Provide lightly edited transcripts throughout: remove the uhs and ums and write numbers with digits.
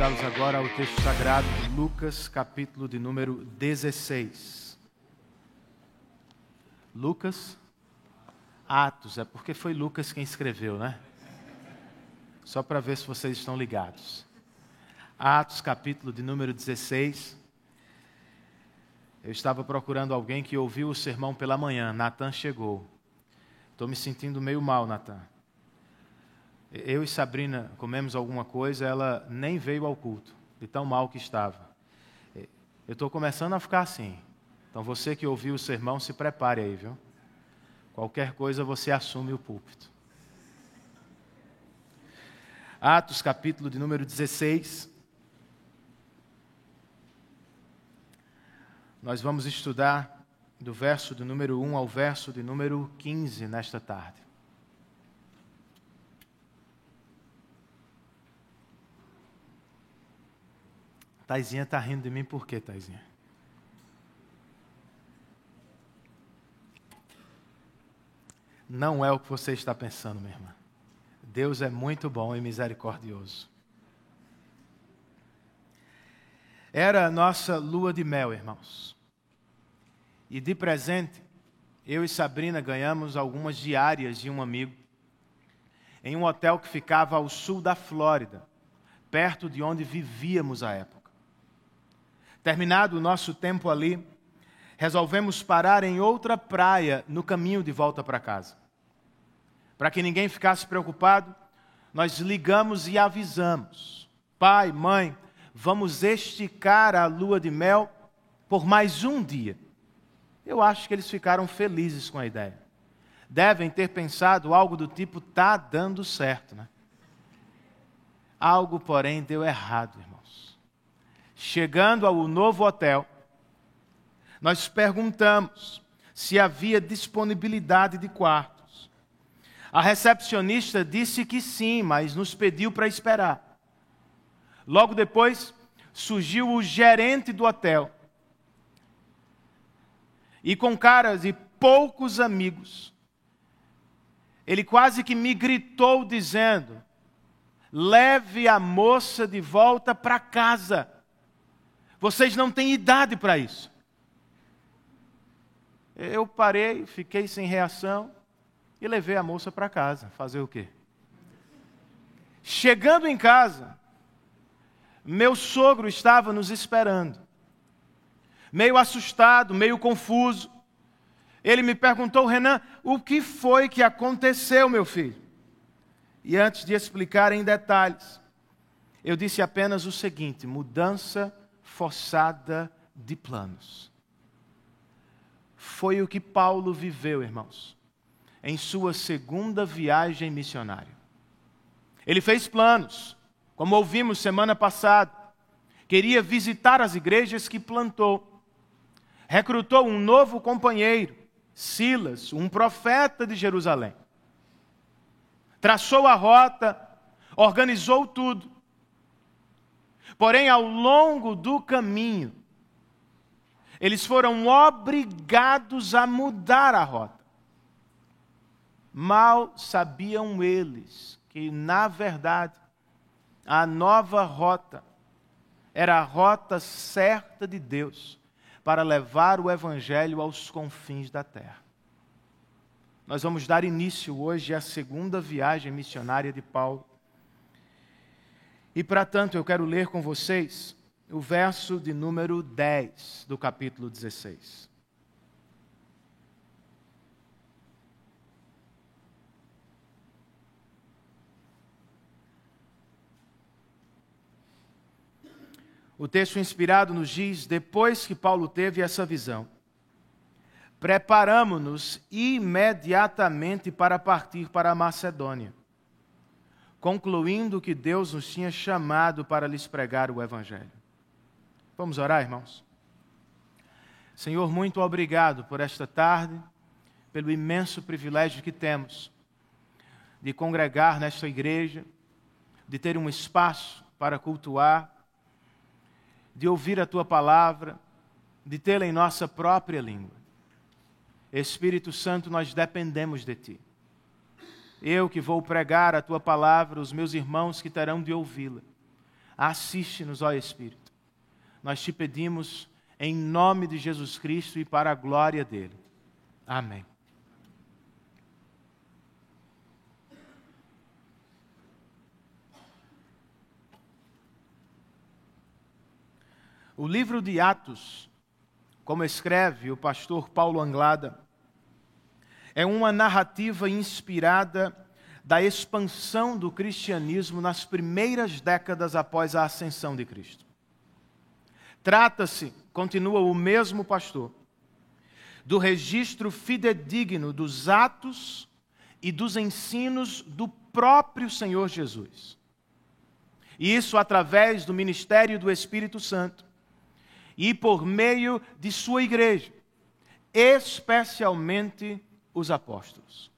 convidá-los agora ao texto sagrado de Lucas, capítulo de número 16. Lucas, Atos, é porque foi Lucas quem escreveu, né? Só para ver se vocês estão ligados. Atos, capítulo de número 16. Eu estava procurando alguém que ouviu o sermão pela manhã. Natan chegou. Estou me sentindo meio mal, Natan. Eu e Sabrina comemos alguma coisa, ela nem veio ao culto, de tão mal que estava. Eu estou começando a ficar assim. Então você que ouviu o sermão, se prepare aí, viu? Qualquer coisa você assume o púlpito. Atos, capítulo de número 16. Nós vamos estudar do verso de número 1 ao verso de número 15 nesta tarde. Taizinha está rindo de mim por quê, Taizinha? Não é o que você está pensando, minha irmã. Deus é muito bom e misericordioso. Era a nossa lua de mel, irmãos. E de presente, eu e Sabrina ganhamos algumas diárias de um amigo em um hotel que ficava ao sul da Flórida, perto de onde vivíamos à época. Terminado o nosso tempo ali, resolvemos parar em outra praia no caminho de volta para casa. Para que ninguém ficasse preocupado, nós ligamos e avisamos. Pai, mãe, vamos esticar a lua de mel por mais um dia. Eu acho que eles ficaram felizes com a ideia. Devem ter pensado algo do tipo, tá dando certo, né? Algo, porém, deu errado, irmãos. Chegando ao novo hotel, nós perguntamos se havia disponibilidade de quartos. A recepcionista disse que sim, mas nos pediu para esperar. Logo depois, surgiu o gerente do hotel. E com caras de poucos amigos, ele quase que me gritou dizendo: leve a moça de volta para casa. Vocês não têm idade para isso. Eu parei, fiquei sem reação e levei a moça para casa. Fazer o quê? Chegando em casa, meu sogro estava nos esperando. Meio assustado, meio confuso. Ele me perguntou: Renan, o que foi que aconteceu, meu filho? E antes de explicar em detalhes, eu disse apenas o seguinte: mudança forçada de planos. Foi o que Paulo viveu, irmãos, em sua segunda viagem missionária. Ele fez planos, como ouvimos semana passada. Queria visitar as igrejas que plantou. Recrutou um novo companheiro, Silas, um profeta de Jerusalém. Traçou a rota, organizou tudo. Porém, ao longo do caminho, eles foram obrigados a mudar a rota. Mal sabiam eles que, na verdade, a nova rota era a rota certa de Deus para levar o Evangelho aos confins da terra. Nós vamos dar início hoje à segunda viagem missionária de Paulo. E, para tanto, eu quero ler com vocês o verso de número 10 do capítulo 16. O texto inspirado nos diz: depois que Paulo teve essa visão, preparamo-nos imediatamente para partir para a Macedônia, concluindo que Deus nos tinha chamado para lhes pregar o Evangelho. Vamos orar, irmãos? Senhor, muito obrigado por esta tarde, pelo imenso privilégio que temos de congregar nesta igreja, de ter um espaço para cultuar, de ouvir a Tua palavra, de tê-la em nossa própria língua. Espírito Santo, nós dependemos de Ti. Eu que vou pregar a Tua palavra, os meus irmãos que terão de ouvi-la. Assiste-nos, ó Espírito. Nós te pedimos em nome de Jesus Cristo e para a glória dele. Amém. O livro de Atos, como escreve o pastor Paulo Anglada, é uma narrativa inspirada da expansão do cristianismo nas primeiras décadas após a ascensão de Cristo. Trata-se, continua o mesmo pastor, do registro fidedigno dos atos e dos ensinos do próprio Senhor Jesus. E isso através do ministério do Espírito Santo e por meio de sua igreja, especialmente os apóstolos.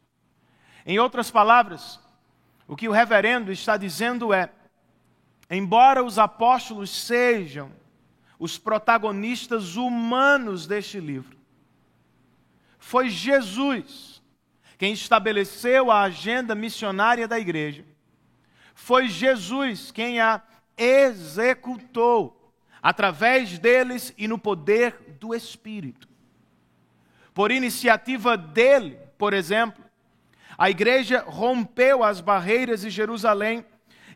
Em outras palavras, o que o reverendo está dizendo é: embora os apóstolos sejam os protagonistas humanos deste livro, foi Jesus quem estabeleceu a agenda missionária da igreja. Foi Jesus quem a executou através deles e no poder do Espírito. Por iniciativa dele, por exemplo, a igreja rompeu as barreiras de Jerusalém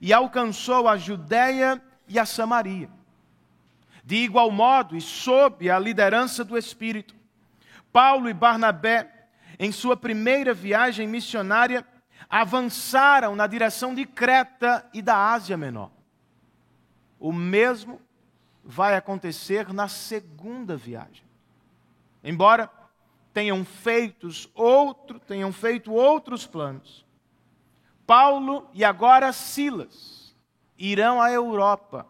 e alcançou a Judeia e a Samaria. De igual modo, e sob a liderança do Espírito, Paulo e Barnabé, em sua primeira viagem missionária, avançaram na direção de Creta e da Ásia Menor. O mesmo vai acontecer na segunda viagem. Embora tenham feito outros planos, Paulo e agora Silas irão à Europa,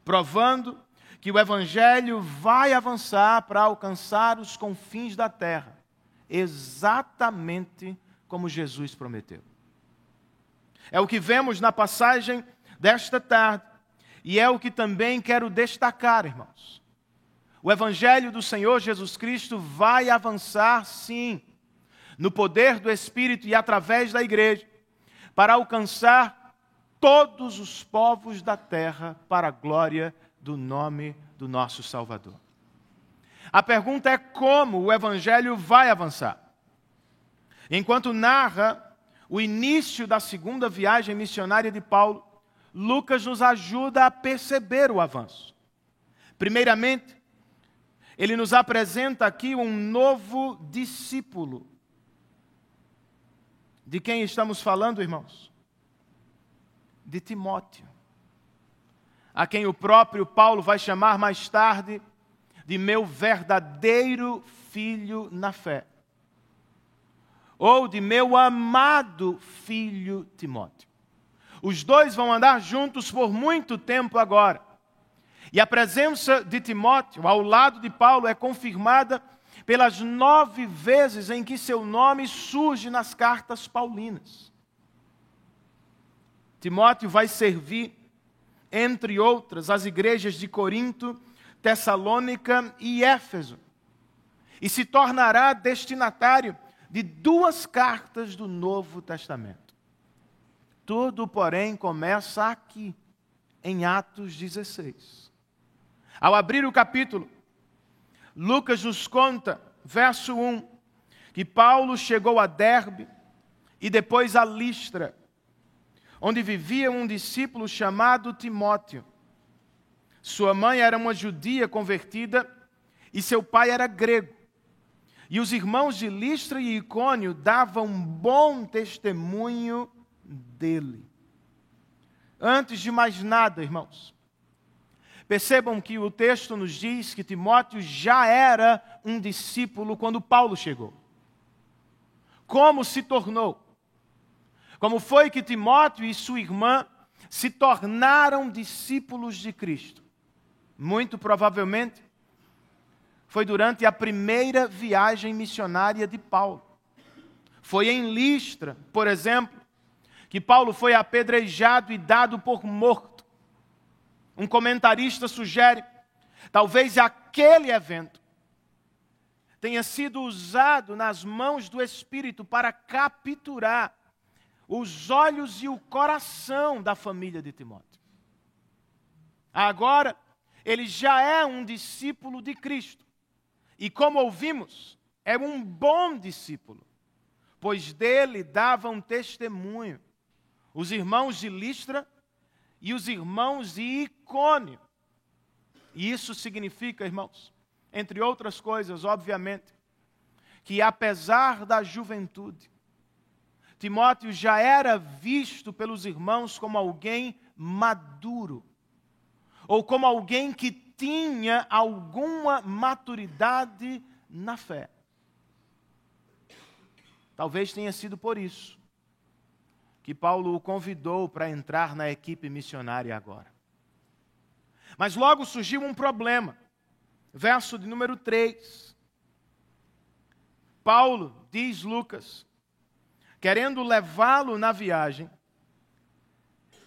provando que o Evangelho vai avançar para alcançar os confins da terra, exatamente como Jesus prometeu. É o que vemos na passagem desta tarde, e é o que também quero destacar, irmãos. O Evangelho do Senhor Jesus Cristo vai avançar, sim, no poder do Espírito e através da igreja, para alcançar todos os povos da terra para a glória do nome do nosso Salvador. A pergunta é como o Evangelho vai avançar. Enquanto narra o início da segunda viagem missionária de Paulo, Lucas nos ajuda a perceber o avanço. Primeiramente, ele nos apresenta aqui um novo discípulo. De quem estamos falando, irmãos? De Timóteo, a quem o próprio Paulo vai chamar mais tarde de meu verdadeiro filho na fé, ou de meu amado filho Timóteo. Os dois vão andar juntos por muito tempo agora. E a presença de Timóteo ao lado de Paulo é confirmada pelas 9 vezes em que seu nome surge nas cartas paulinas. Timóteo vai servir, entre outras, as igrejas de Corinto, Tessalônica e Éfeso, e se tornará destinatário de 2 cartas do Novo Testamento. Tudo, porém, começa aqui, em Atos 16. Ao abrir o capítulo, Lucas nos conta, verso 1, que Paulo chegou a Derbe e depois a Listra, onde vivia um discípulo chamado Timóteo. Sua mãe era uma judia convertida e seu pai era grego. E os irmãos de Listra e Icônio davam bom testemunho dele. Antes de mais nada, irmãos, percebam que o texto nos diz que Timóteo já era um discípulo quando Paulo chegou. Como se tornou? Como foi que Timóteo e sua irmã se tornaram discípulos de Cristo? Muito provavelmente foi durante a primeira viagem missionária de Paulo. Foi em Listra, por exemplo, que Paulo foi apedrejado e dado por morto. Um comentarista sugere, talvez aquele evento tenha sido usado nas mãos do Espírito para capturar os olhos e o coração da família de Timóteo. Agora, ele já é um discípulo de Cristo. E como ouvimos, é um bom discípulo, pois dele davam testemunho os irmãos de Listra e os irmãos de Icônio. E isso significa, irmãos, entre outras coisas, obviamente, que apesar da juventude, Timóteo já era visto pelos irmãos como alguém maduro, ou como alguém que tinha alguma maturidade na fé. Talvez tenha sido por isso que Paulo o convidou para entrar na equipe missionária agora. Mas logo surgiu um problema. Verso de número 3. Paulo, diz Lucas, querendo levá-lo na viagem,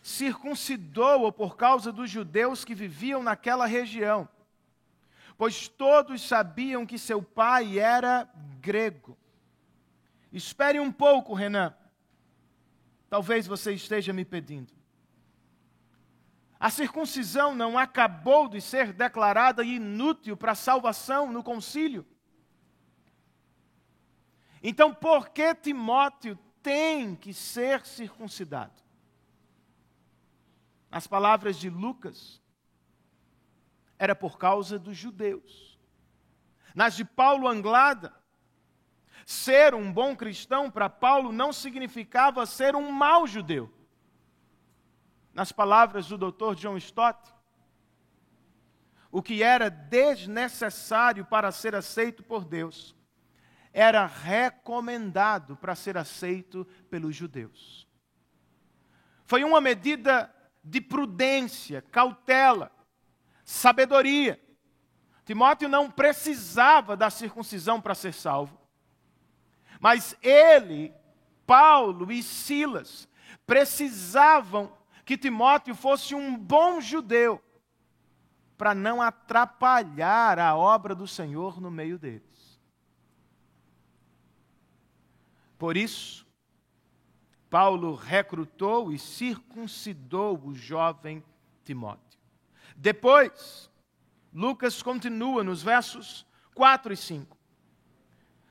circuncidou-o por causa dos judeus que viviam naquela região, pois todos sabiam que seu pai era grego. Espere um pouco, Renan. Talvez você esteja me pedindo. A circuncisão não acabou de ser declarada inútil para a salvação no concílio? Então, por que Timóteo tem que ser circuncidado? Nas palavras de Lucas, era por causa dos judeus. Nas de Paulo Anglada, ser um bom cristão para Paulo não significava ser um mau judeu. Nas palavras do Dr. John Stott, o que era desnecessário para ser aceito por Deus, era recomendado para ser aceito pelos judeus. Foi uma medida de prudência, cautela, sabedoria. Timóteo não precisava da circuncisão para ser salvo. Mas ele, Paulo e Silas precisavam que Timóteo fosse um bom judeu para não atrapalhar a obra do Senhor no meio deles. Por isso, Paulo recrutou e circuncidou o jovem Timóteo. Depois, Lucas continua nos versos 4 e 5.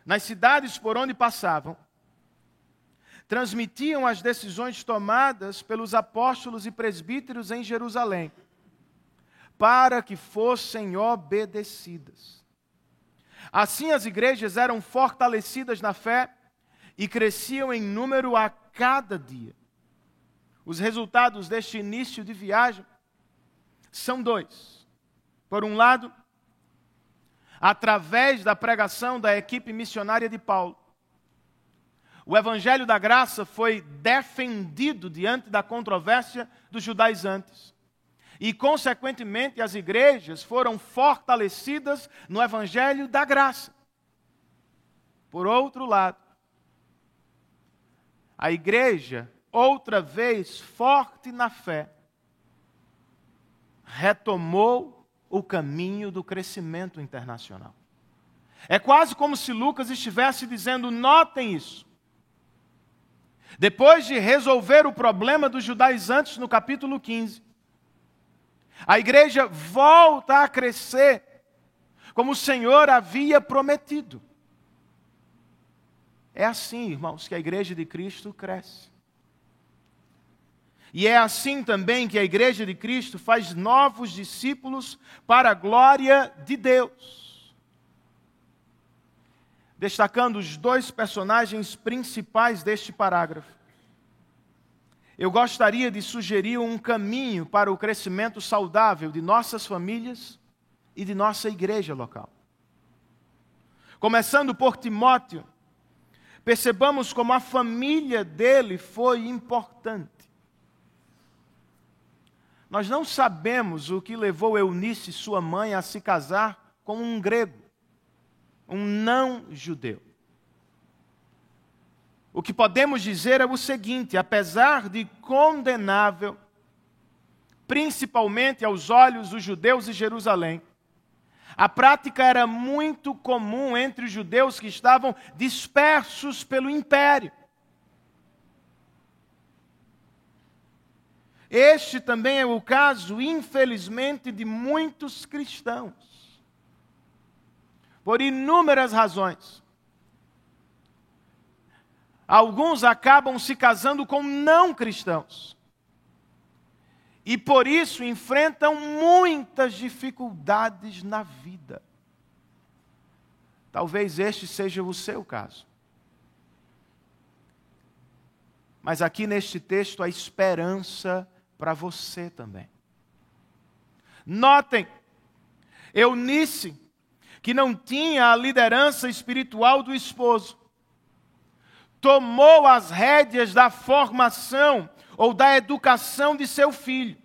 Nas cidades por onde passavam, transmitiam as decisões tomadas pelos apóstolos e presbíteros em Jerusalém, para que fossem obedecidas. Assim as igrejas eram fortalecidas na fé e cresciam em número a cada dia. Os resultados deste início de viagem são dois. Por um lado, através da pregação da equipe missionária de Paulo, o evangelho da graça foi defendido diante da controvérsia dos judaizantes. E, consequentemente, as igrejas foram fortalecidas no evangelho da graça. Por outro lado, a igreja, outra vez forte na fé, retomou o caminho do crescimento internacional. É quase como se Lucas estivesse dizendo: notem isso. Depois de resolver o problema dos judaizantes no capítulo 15, a igreja volta a crescer, como o Senhor havia prometido. É assim, irmãos, que a igreja de Cristo cresce. E é assim também que a igreja de Cristo faz novos discípulos para a glória de Deus. Destacando os dois personagens principais deste parágrafo, eu gostaria de sugerir um caminho para o crescimento saudável de nossas famílias e de nossa igreja local. Começando por Timóteo, percebamos como a família dele foi importante. Nós não sabemos o que levou Eunice, sua mãe, a se casar com um grego, um não-judeu. O que podemos dizer é o seguinte: apesar de condenável, principalmente aos olhos dos judeus de Jerusalém, a prática era muito comum entre os judeus que estavam dispersos pelo império. Este também é o caso, infelizmente, de muitos cristãos. Por inúmeras razões. Alguns acabam se casando com não cristãos. E por isso enfrentam muitas dificuldades na vida. Talvez este seja o seu caso. Mas aqui neste texto há esperança para você também. Notem, Eunice, que não tinha a liderança espiritual do esposo, tomou as rédeas da formação ou da educação de seu filho.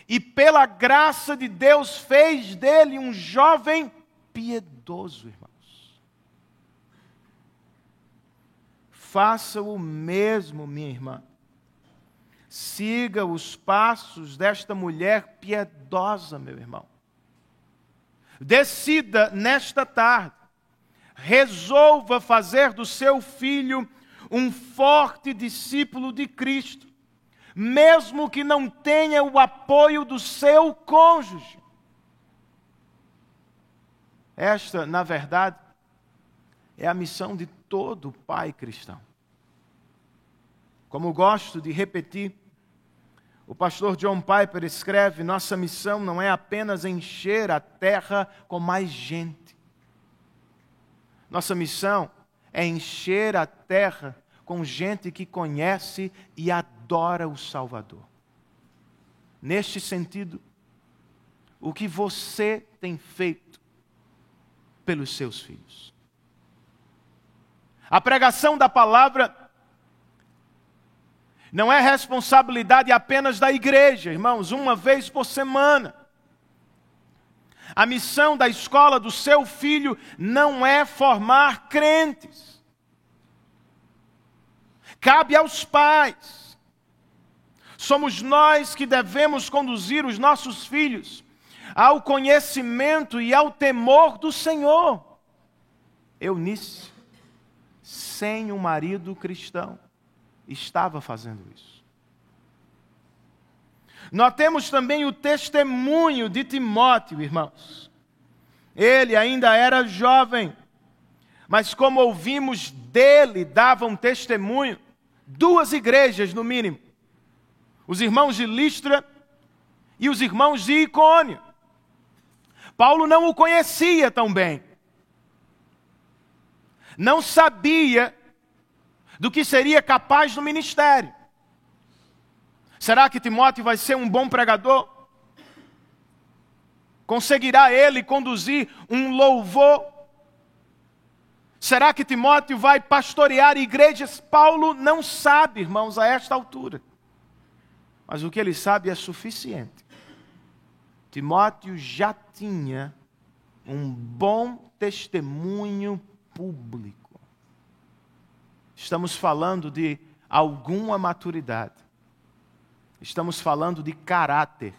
E pela graça de Deus fez dele um jovem piedoso, irmãos. Faça o mesmo, minha irmã. Siga os passos desta mulher piedosa, meu irmão. Decida nesta tarde, resolva fazer do seu filho um forte discípulo de Cristo, mesmo que não tenha o apoio do seu cônjuge. Esta, na verdade, é a missão de todo pai cristão. Como gosto de repetir, o pastor John Piper escreve: nossa missão não é apenas encher a terra com mais gente. Nossa missão é encher a terra com gente que conhece e adora o Salvador. Neste sentido, o que você tem feito pelos seus filhos? A pregação da palavra não é responsabilidade apenas da igreja, irmãos, uma vez por semana. A missão da escola do seu filho não é formar crentes. Cabe aos pais. Somos nós que devemos conduzir os nossos filhos ao conhecimento e ao temor do Senhor. Eunice, sem um marido cristão, estava fazendo isso. Notemos também o testemunho de Timóteo, irmãos. Ele ainda era jovem, mas como ouvimos dele, davam testemunho 2 igrejas no mínimo. Os irmãos de Listra e os irmãos de Icônio. Paulo não o conhecia tão bem. Não sabia do que seria capaz no ministério. Será que Timóteo vai ser um bom pregador? Conseguirá ele conduzir um louvor? Será que Timóteo vai pastorear igrejas? Paulo não sabe, irmãos, a esta altura. Mas o que ele sabe é suficiente. Timóteo já tinha um bom testemunho público. Estamos falando de alguma maturidade. Estamos falando de caráter.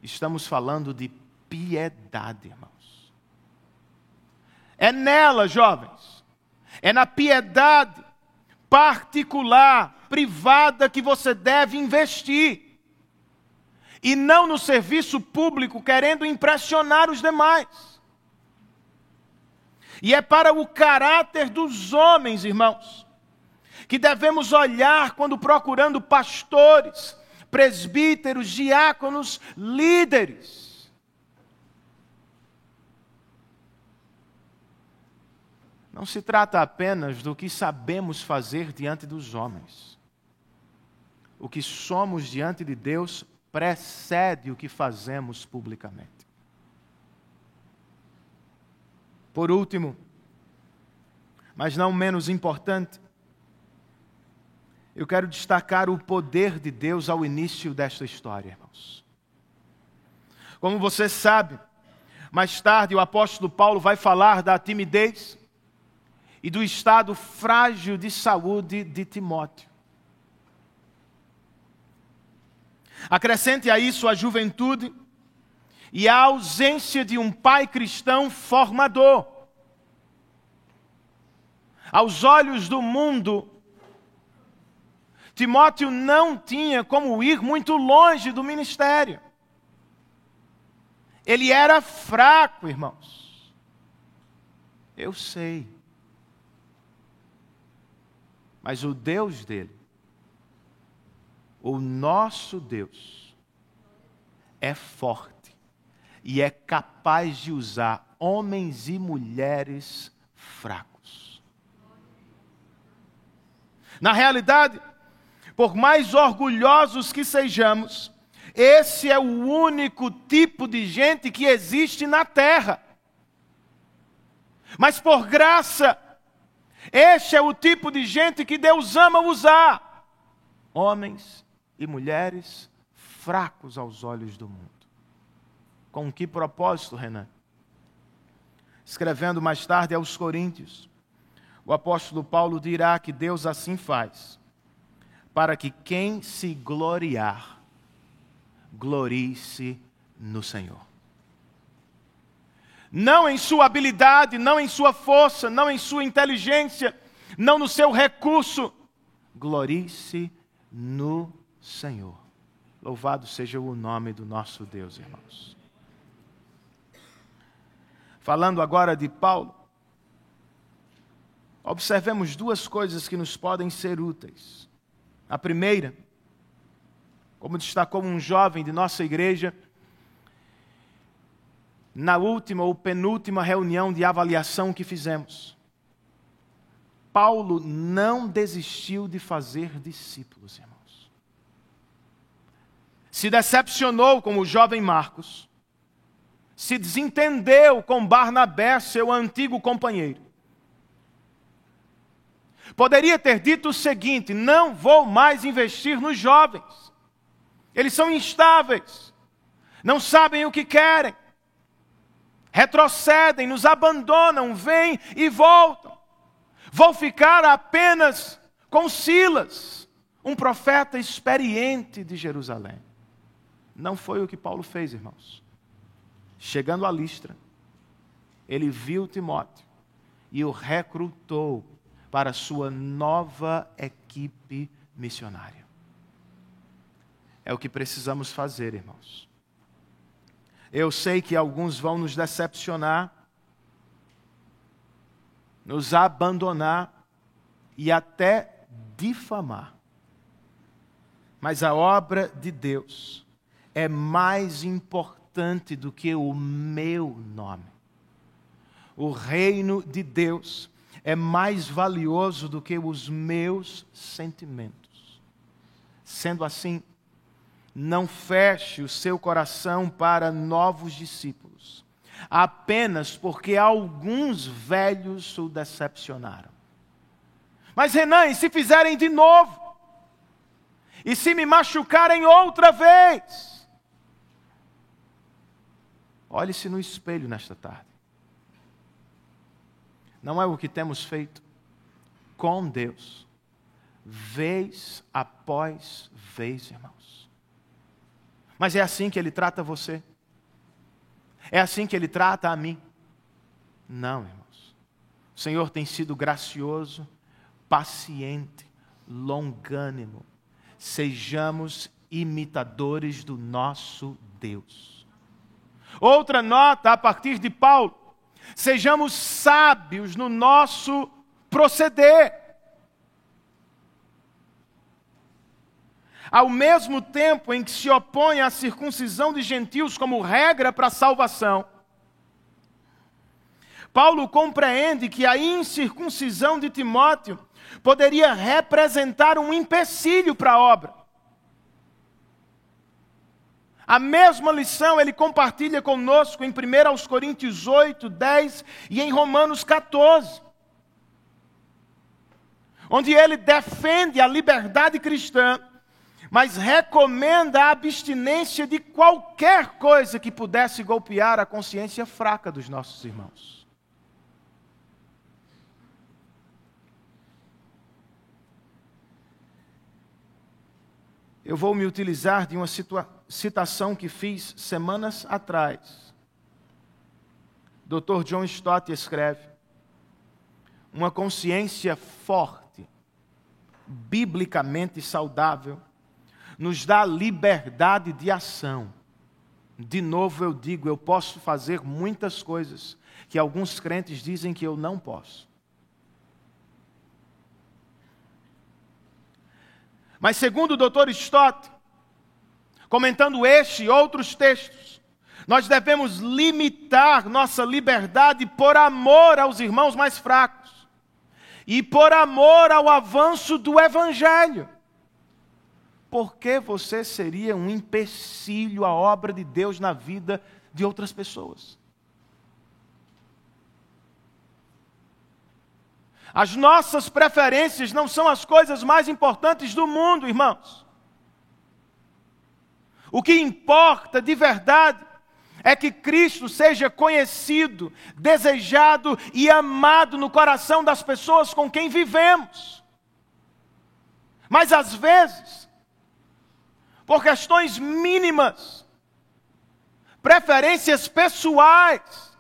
Estamos falando de piedade, irmãos. É nela, jovens. É na piedade particular, privada, que você deve investir. E não no serviço público, querendo impressionar os demais. E é para o caráter dos homens, irmãos, que devemos olhar quando procurando pastores, presbíteros, diáconos, líderes. Não se trata apenas do que sabemos fazer diante dos homens. O que somos diante de Deus precede o que fazemos publicamente. Por último, mas não menos importante, eu quero destacar o poder de Deus ao início desta história, irmãos. Como você sabe, mais tarde o apóstolo Paulo vai falar da timidez e do estado frágil de saúde de Timóteo. Acrescente a isso a juventude e a ausência de um pai cristão formador. Aos olhos do mundo, Timóteo não tinha como ir muito longe do ministério. Ele era fraco, irmãos. Eu sei. Mas o Deus dele, o nosso Deus, é forte e é capaz de usar homens e mulheres fracos. Na realidade, por mais orgulhosos que sejamos, esse é o único tipo de gente que existe na terra. Mas por graça, este é o tipo de gente que Deus ama usar. Homens e mulheres fracos aos olhos do mundo. Com que propósito, Renan? Escrevendo mais tarde aos Coríntios, o apóstolo Paulo dirá que Deus assim faz, para que quem se gloriar, glorie-se no Senhor. Não em sua habilidade, não em sua força, não em sua inteligência, não no seu recurso. Glorie-se no Senhor. Louvado seja o nome do nosso Deus, irmãos. Falando agora de Paulo, observemos duas coisas que nos podem ser úteis. A primeira, como destacou um jovem de nossa igreja, na última ou penúltima reunião de avaliação que fizemos, Paulo não desistiu de fazer discípulos, irmãos. Se decepcionou com o jovem Marcos, se desentendeu com Barnabé, seu antigo companheiro. Poderia ter dito o seguinte: não vou mais investir nos jovens. Eles são instáveis, não sabem o que querem, retrocedem, nos abandonam, vêm e voltam. Vou ficar apenas com Silas, um profeta experiente de Jerusalém. Não foi o que Paulo fez, irmãos. Chegando a Listra, ele viu Timóteo e o recrutou para sua nova equipe missionária. É o que precisamos fazer, irmãos. Eu sei que alguns vão nos decepcionar, nos abandonar e até difamar. Mas a obra de Deus é mais importante do que o meu nome. O reino de Deus é mais valioso do que os meus sentimentos. Sendo assim, não feche o seu coração para novos discípulos, apenas porque alguns velhos o decepcionaram. Mas Renan, e se fizerem de novo? E se me machucarem outra vez? Olhe-se no espelho nesta tarde. Não é o que temos feito com Deus, vez após vez, irmãos. Mas é assim que Ele trata você? É assim que Ele trata a mim? Não, irmãos. O Senhor tem sido gracioso, paciente, longânimo. Sejamos imitadores do nosso Deus. Outra nota a partir de Paulo. Sejamos sábios no nosso proceder. Ao mesmo tempo em que se opõe à circuncisão de gentios como regra para a salvação, Paulo compreende que a incircuncisão de Timóteo poderia representar um empecilho para a obra. A mesma lição ele compartilha conosco em 1 Coríntios 8, 10 e em Romanos 14. Onde ele defende a liberdade cristã, mas recomenda a abstinência de qualquer coisa que pudesse golpear a consciência fraca dos nossos irmãos. Eu vou me utilizar de uma citação que fiz semanas atrás. Dr. John Stott escreve: uma consciência forte biblicamente saudável, nos dá liberdade de ação. De novo eu digo, eu posso fazer muitas coisas que alguns crentes dizem que eu não posso. Mas segundo o Dr. Stott, comentando este e outros textos, nós devemos limitar nossa liberdade por amor aos irmãos mais fracos e por amor ao avanço do Evangelho. Por que você seria um empecilho à obra de Deus na vida de outras pessoas? As nossas preferências não são as coisas mais importantes do mundo, irmãos. O que importa de verdade é que Cristo seja conhecido, desejado e amado no coração das pessoas com quem vivemos. Mas às vezes, por questões mínimas, preferências pessoais,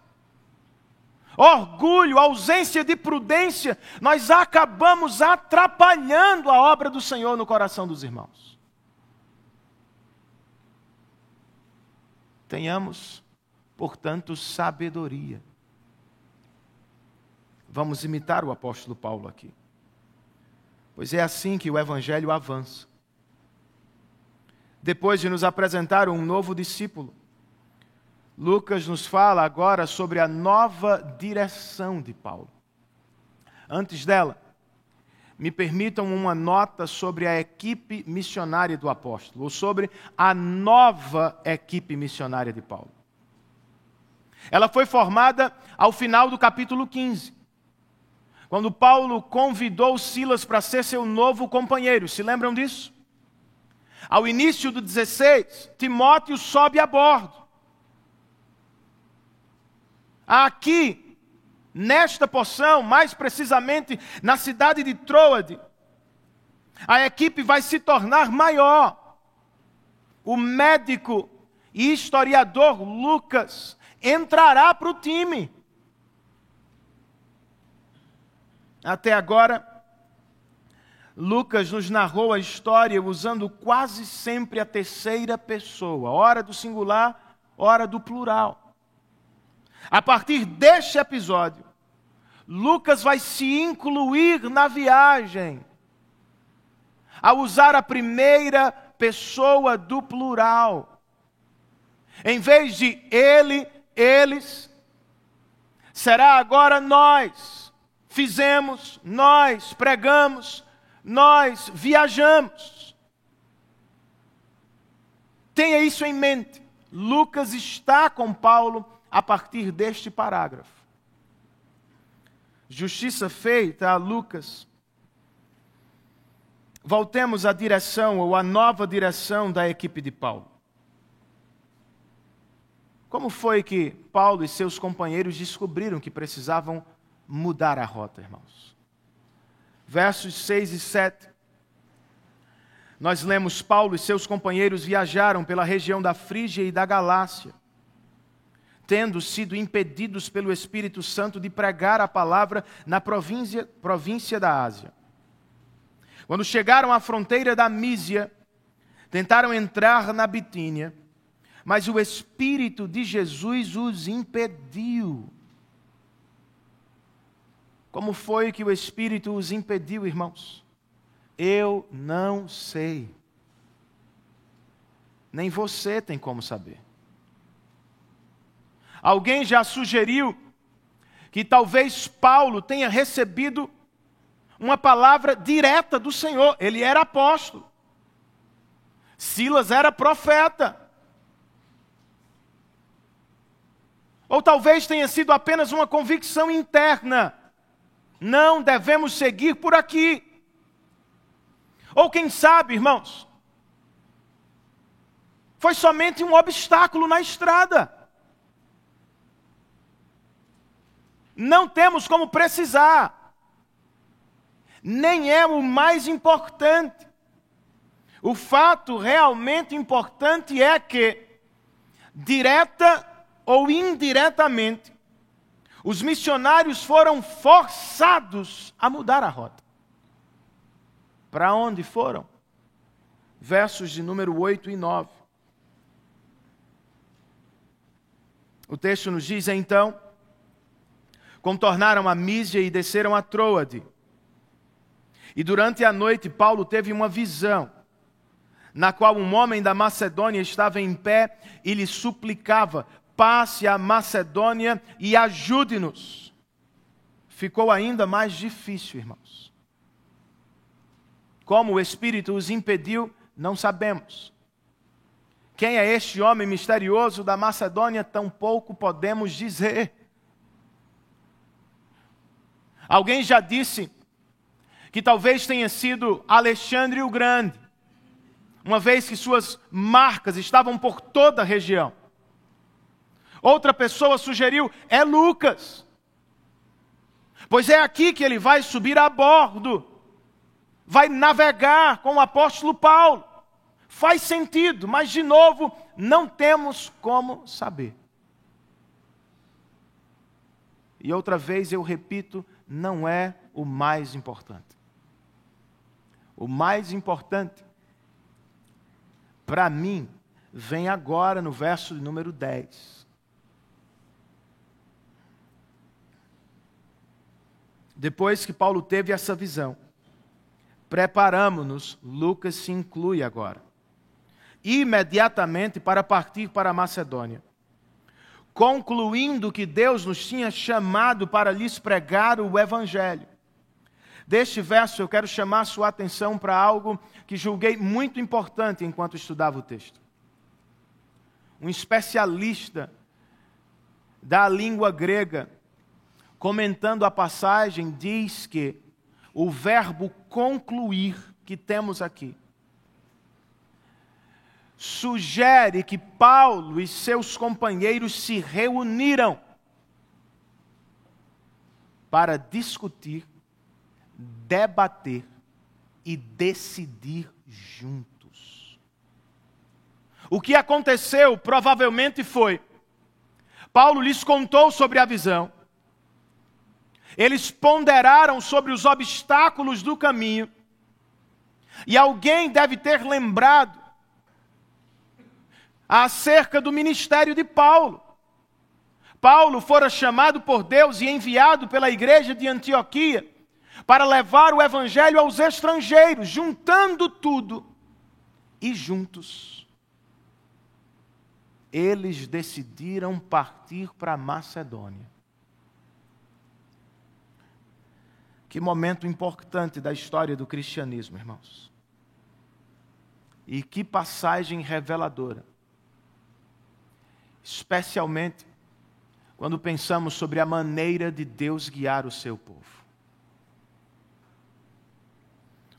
orgulho, ausência de prudência, nós acabamos atrapalhando a obra do Senhor no coração dos irmãos. Tenhamos, portanto, sabedoria. Vamos imitar o apóstolo Paulo aqui. Pois é assim que o Evangelho avança. Depois de nos apresentar um novo discípulo, Lucas nos fala agora sobre a nova direção de Paulo. Antes dela, me permitam uma nota sobre a equipe missionária do apóstolo, ou sobre a nova equipe missionária de Paulo. Ela foi formada ao final do capítulo 15, quando Paulo convidou Silas para ser seu novo companheiro. Se lembram disso? Ao início do 16, Timóteo sobe a bordo. Aqui, nesta porção, mais precisamente na cidade de Troade, a equipe vai se tornar maior. O médico e historiador Lucas entrará para o time. Até agora, Lucas nos narrou a história usando quase sempre a terceira pessoa, ora do singular, ora do plural. A partir deste episódio, Lucas vai se incluir na viagem, ao usar a primeira pessoa do plural. Em vez de ele, eles, será agora nós. Fizemos, nós pregamos, nós viajamos. Tenha isso em mente. Lucas está com Paulo a partir deste parágrafo. Justiça feita a Lucas. Voltemos à direção ou à nova direção da equipe de Paulo. Como foi que Paulo e seus companheiros descobriram que precisavam mudar a rota, irmãos? Versos 6 e 7. Nós lemos: Paulo e seus companheiros viajaram pela região da Frígia e da Galácia, tendo sido impedidos pelo Espírito Santo de pregar a palavra na província da Ásia. Quando chegaram à fronteira da Mísia, tentaram entrar na Bitínia, mas o Espírito de Jesus os impediu. Como foi que o Espírito os impediu, irmãos? Eu não sei. Nem você tem como saber. Alguém já sugeriu que talvez Paulo tenha recebido uma palavra direta do Senhor. Ele era apóstolo. Silas era profeta. Ou talvez tenha sido apenas uma convicção interna. Não devemos seguir por aqui. Ou quem sabe, irmãos, foi somente um obstáculo na estrada. Não temos como precisar. Nem é o mais importante. O fato realmente importante é que, direta ou indiretamente, os missionários foram forçados a mudar a rota. Para onde foram? Versos de número 8 e 9. O texto nos diz, então, contornaram a Mísia e desceram a Troade. E durante a noite Paulo teve uma visão, na qual um homem da Macedônia estava em pé e lhe suplicava: passe a Macedônia e ajude-nos. Ficou ainda mais difícil, irmãos. Como o Espírito os impediu, não sabemos. Quem é este homem misterioso da Macedônia? Tampouco podemos dizer. Alguém já disse que talvez tenha sido Alexandre o Grande, uma vez que suas marcas estavam por toda a região. Outra pessoa sugeriu, é Lucas, pois é aqui que ele vai subir a bordo, vai navegar com o apóstolo Paulo. Faz sentido, mas de novo, não temos como saber. E outra vez eu repito, não é o mais importante. O mais importante, para mim, vem agora no verso de número 10. Depois que Paulo teve essa visão, preparamo-nos, Lucas se inclui agora, imediatamente para partir para a Macedônia, concluindo que Deus nos tinha chamado para lhes pregar o Evangelho. Deste verso eu quero chamar sua atenção para algo que julguei muito importante enquanto estudava o texto. Um especialista da língua grega, comentando a passagem, diz que o verbo concluir que temos aqui sugere que Paulo e seus companheiros se reuniram para discutir, debater e decidir juntos. O que aconteceu provavelmente foi: Paulo lhes contou sobre a visão, eles ponderaram sobre os obstáculos do caminho, e alguém deve ter lembrado acerca do ministério de Paulo. Paulo fora chamado por Deus e enviado pela igreja de Antioquia para levar o evangelho aos estrangeiros, juntando tudo e juntos eles decidiram partir para a Macedônia. Que momento importante da história do cristianismo, irmãos. E que passagem reveladora. Especialmente quando pensamos sobre a maneira de Deus guiar o seu povo.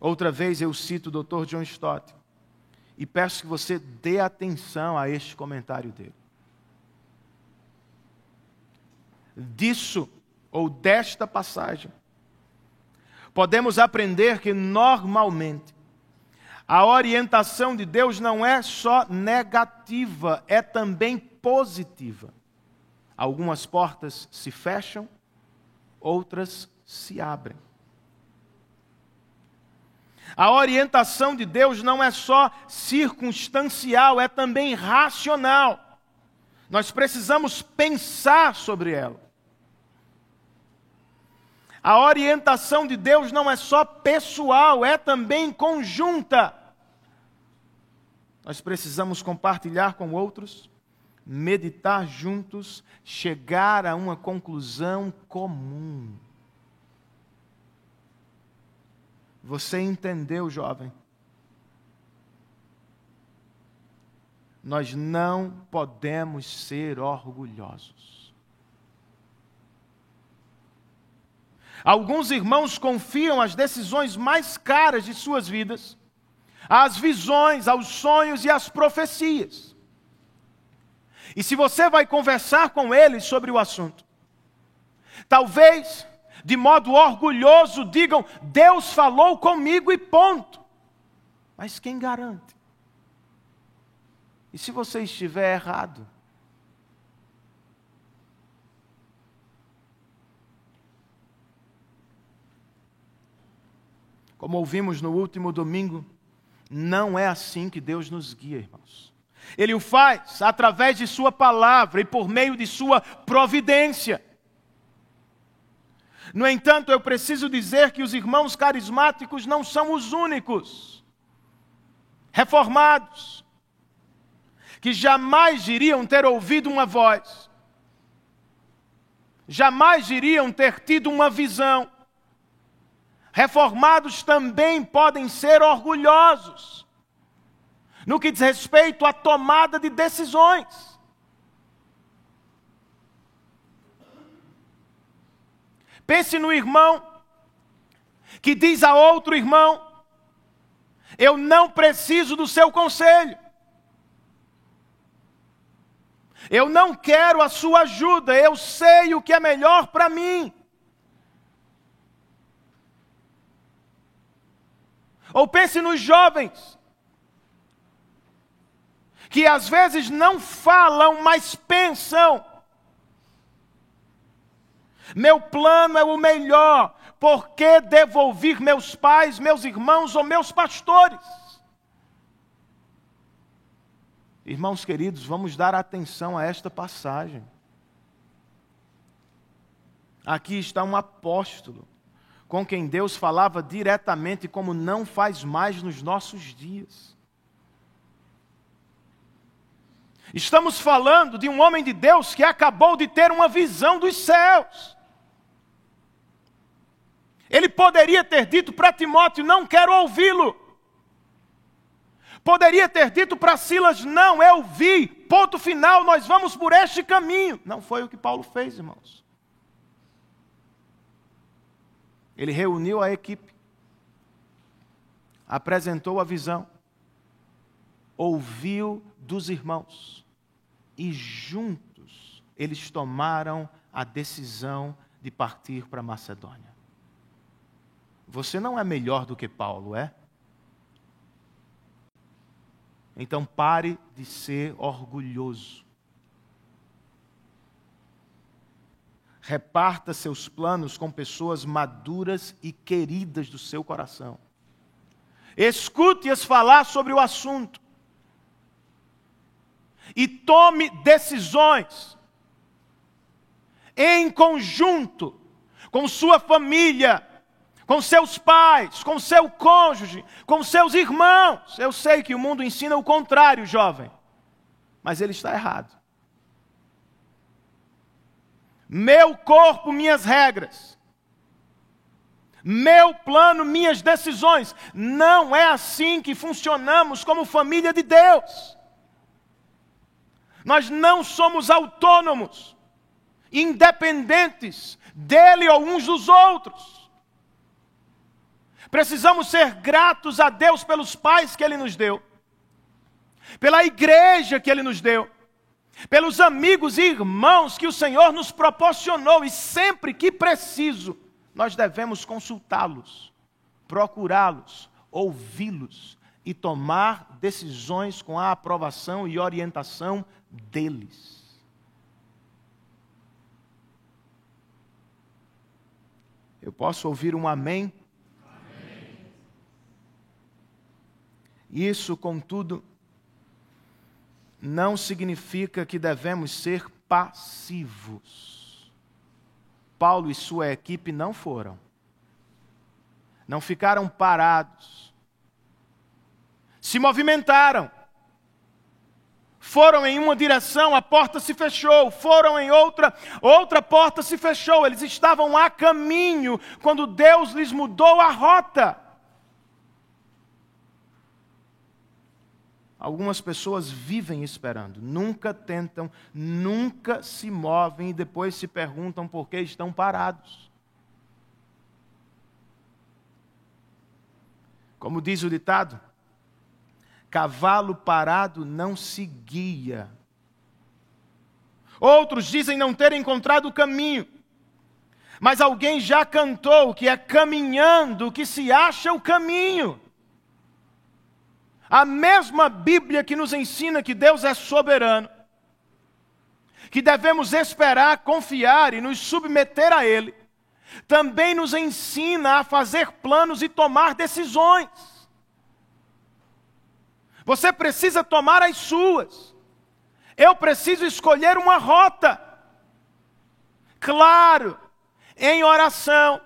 Outra vez eu cito o Dr. John Stott e peço que você dê atenção a este comentário dele. Disso, ou desta passagem, podemos aprender que normalmente a orientação de Deus não é só negativa, é também positiva. Algumas portas se fecham, outras se abrem. A orientação de Deus não é só circunstancial, é também racional. Nós precisamos pensar sobre ela. A orientação de Deus não é só pessoal, é também conjunta. Nós precisamos compartilhar com outros, meditar juntos, chegar a uma conclusão comum. Você entendeu, jovem? Nós não podemos ser orgulhosos. Alguns irmãos confiam as decisões mais caras de suas vidas às visões, aos sonhos e às profecias. E se você vai conversar com eles sobre o assunto, talvez, de modo orgulhoso, digam: Deus falou comigo e ponto. Mas quem garante? E se você estiver errado? Como ouvimos no último domingo, não é assim que Deus nos guia, irmãos. Ele o faz através de sua palavra e por meio de sua providência. No entanto, eu preciso dizer que os irmãos carismáticos não são os únicos reformados que jamais diriam ter ouvido uma voz, jamais diriam ter tido uma visão. Reformados também podem ser orgulhosos no que diz respeito à tomada de decisões. Pense no irmão que diz a outro irmão: eu não preciso do seu conselho. Eu não quero a sua ajuda, eu sei o que é melhor para mim. Ou pense nos jovens, que às vezes não falam, mas pensam: meu plano é o melhor, por que devo ouvir meus pais, meus irmãos ou meus pastores? Irmãos queridos, vamos dar atenção a esta passagem. Aqui está um apóstolo, com quem Deus falava diretamente, como não faz mais nos nossos dias. Estamos falando de um homem de Deus que acabou de ter uma visão dos céus. Ele poderia ter dito para Timóteo: não quero ouvi-lo. Poderia ter dito para Silas: não, eu vi, ponto final, nós vamos por este caminho. Não foi o que Paulo fez, irmãos. Ele reuniu a equipe, apresentou a visão, ouviu dos irmãos e juntos eles tomaram a decisão de partir para Macedônia. Você não é melhor do que Paulo, é? Então pare de ser orgulhoso. Reparta seus planos com pessoas maduras e queridas do seu coração. Escute-as falar sobre o assunto. E tome decisões em conjunto com sua família, com seus pais, com seu cônjuge, com seus irmãos. Eu sei que o mundo ensina o contrário, jovem, mas ele está errado. Meu corpo, minhas regras. Meu plano, minhas decisões. Não é assim que funcionamos como família de Deus. Nós não somos autônomos, independentes dele ou uns dos outros. Precisamos ser gratos a Deus pelos pais que Ele nos deu, pela igreja que Ele nos deu, pelos amigos e irmãos que o Senhor nos proporcionou, e sempre que preciso, nós devemos consultá-los, procurá-los, ouvi-los e tomar decisões com a aprovação e orientação deles. Eu posso ouvir um amém? Amém. Isso, contudo, não significa que devemos ser passivos. Paulo e sua equipe não foram. Não ficaram parados. Se movimentaram. Foram em uma direção, a porta se fechou. Foram em outra porta se fechou. Eles estavam a caminho quando Deus lhes mudou a rota. Algumas pessoas vivem esperando, nunca tentam, nunca se movem e depois se perguntam por que estão parados. Como diz o ditado, cavalo parado não se guia. Outros dizem não ter encontrado o caminho, mas alguém já cantou que é caminhando que se acha o caminho. A mesma Bíblia que nos ensina que Deus é soberano, que devemos esperar, confiar e nos submeter a Ele, também nos ensina a fazer planos e tomar decisões. Você precisa tomar as suas. Eu preciso escolher uma rota. Claro, em oração.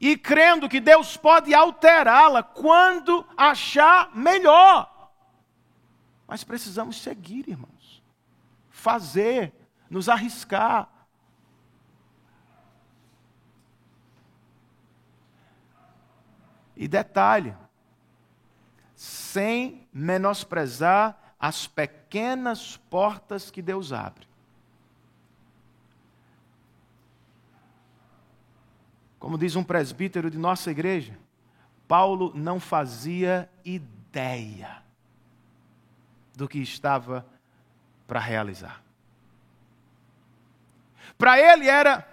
E crendo que Deus pode alterá-la quando achar melhor. Mas precisamos seguir, irmãos. Fazer, nos arriscar. E detalhe, sem menosprezar as pequenas portas que Deus abre. Como diz um presbítero de nossa igreja, Paulo não fazia ideia do que estava para realizar. Para ele era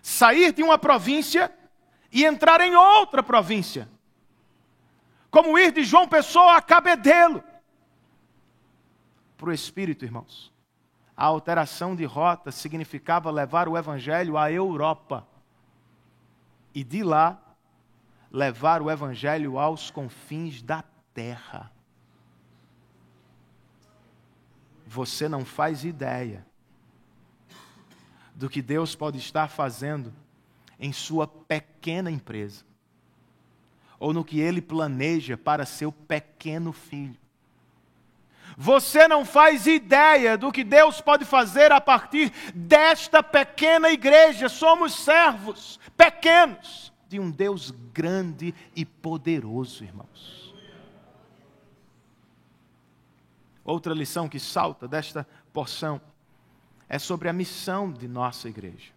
sair de uma província e entrar em outra província. Como ir de João Pessoa a Cabedelo. Para o Espírito, irmãos, a alteração de rota significava levar o Evangelho à Europa. E de lá, levar o Evangelho aos confins da terra. Você não faz ideia do que Deus pode estar fazendo em sua pequena empresa. Ou no que Ele planeja para seu pequeno filho. Você não faz ideia do que Deus pode fazer a partir desta pequena igreja. Somos servos pequenos de um Deus grande e poderoso, irmãos. Outra lição que salta desta porção é sobre a missão de nossa igreja.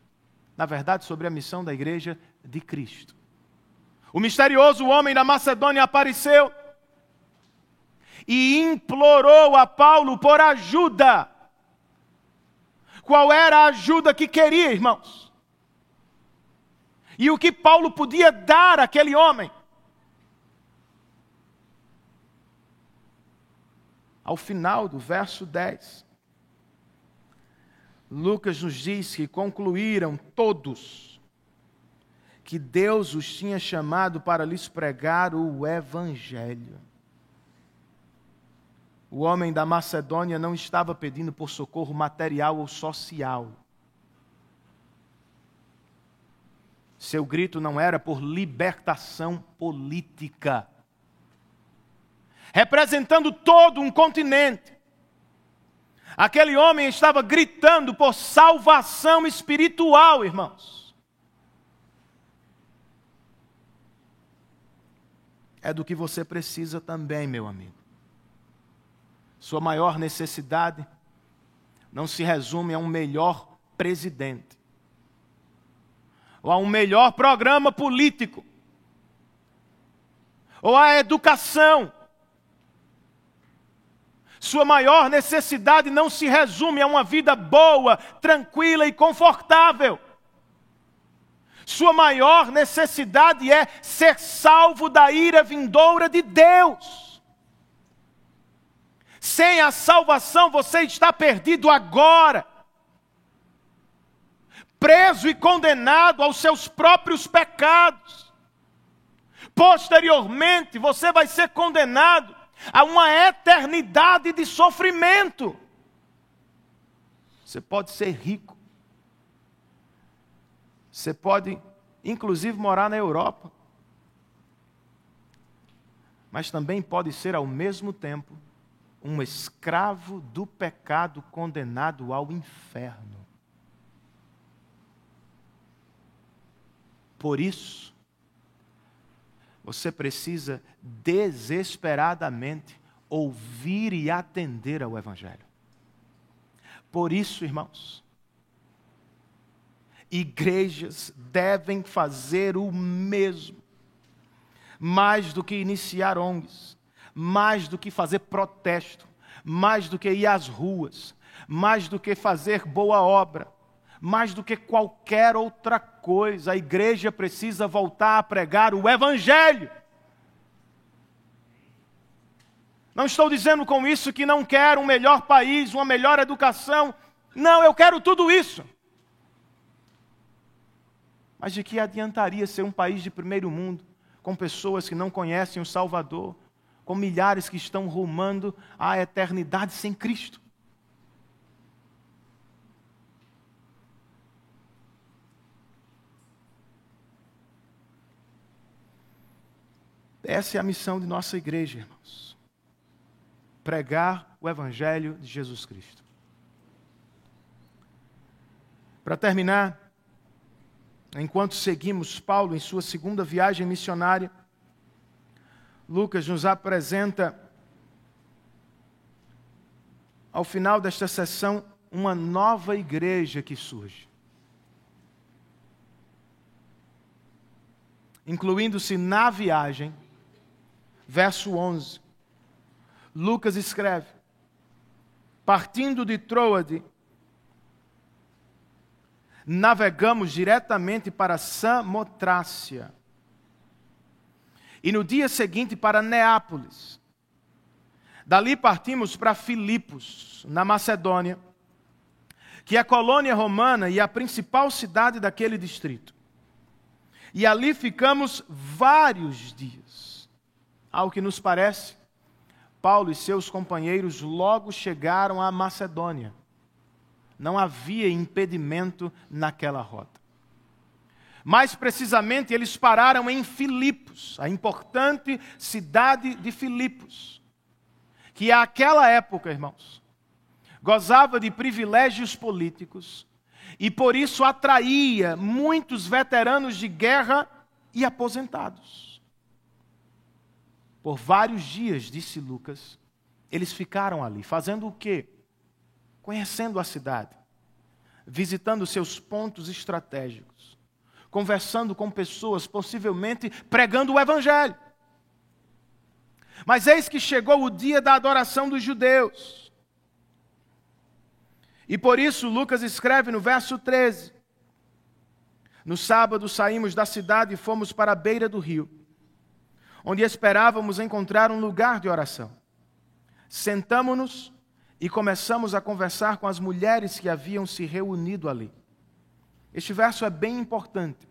Na verdade, sobre a missão da igreja de Cristo. O misterioso homem da Macedônia apareceu e implorou a Paulo por ajuda. Qual era a ajuda que queria, irmãos? E o que Paulo podia dar àquele homem? Ao final do verso 10, Lucas nos diz que concluíram todos que Deus os tinha chamado para lhes pregar o Evangelho. O homem da Macedônia não estava pedindo por socorro material ou social. Seu grito não era por libertação política. Representando todo um continente, aquele homem estava gritando por salvação espiritual, irmãos. É do que você precisa também, meu amigo. Sua maior necessidade não se resume a um melhor presidente, ou a um melhor programa político, ou a educação. Sua maior necessidade não se resume a uma vida boa, tranquila e confortável. Sua maior necessidade é ser salvo da ira vindoura de Deus. Sem a salvação você está perdido agora. Preso e condenado aos seus próprios pecados. Posteriormente você vai ser condenado a uma eternidade de sofrimento. Você pode ser rico. Você pode, inclusive, morar na Europa. Mas também pode ser, ao mesmo tempo, um escravo do pecado condenado ao inferno. Por isso, você precisa desesperadamente ouvir e atender ao Evangelho. Por isso, irmãos, igrejas devem fazer o mesmo. Mais do que iniciar ONGs, mais do que fazer protesto, mais do que ir às ruas, mais do que fazer boa obra, mais do que qualquer outra coisa, a igreja precisa voltar a pregar o Evangelho. Não estou dizendo com isso que não quero um melhor país, uma melhor educação. Não, eu quero tudo isso. Mas de que adiantaria ser um país de primeiro mundo, com pessoas que não conhecem o Salvador, com milhares que estão rumando à eternidade sem Cristo? Essa é a missão de nossa igreja, irmãos. Pregar o Evangelho de Jesus Cristo. Para terminar, enquanto seguimos Paulo em sua segunda viagem missionária, Lucas nos apresenta, ao final desta sessão, uma nova igreja que surge. Incluindo-se na viagem, verso 11, Lucas escreve: partindo de Troade, navegamos diretamente para Samotrácia e no dia seguinte para Neápolis. Dali partimos para Filipos, na Macedônia, que é a colônia romana e a principal cidade daquele distrito. E ali ficamos vários dias. Ao que nos parece, Paulo e seus companheiros logo chegaram à Macedônia. Não havia impedimento naquela rota. Mais precisamente, eles pararam em Filipos, a importante cidade de Filipos, que àquela época, irmãos, gozava de privilégios políticos e por isso atraía muitos veteranos de guerra e aposentados. Por vários dias, disse Lucas, eles ficaram ali, fazendo o quê? Conhecendo a cidade, visitando seus pontos estratégicos, conversando com pessoas, possivelmente pregando o Evangelho. Mas eis que chegou o dia da adoração dos judeus. E por isso Lucas escreve no verso 13: no sábado saímos da cidade e fomos para a beira do rio, onde esperávamos encontrar um lugar de oração. Sentamo-nos e começamos a conversar com as mulheres que haviam se reunido ali. Este verso é bem importante,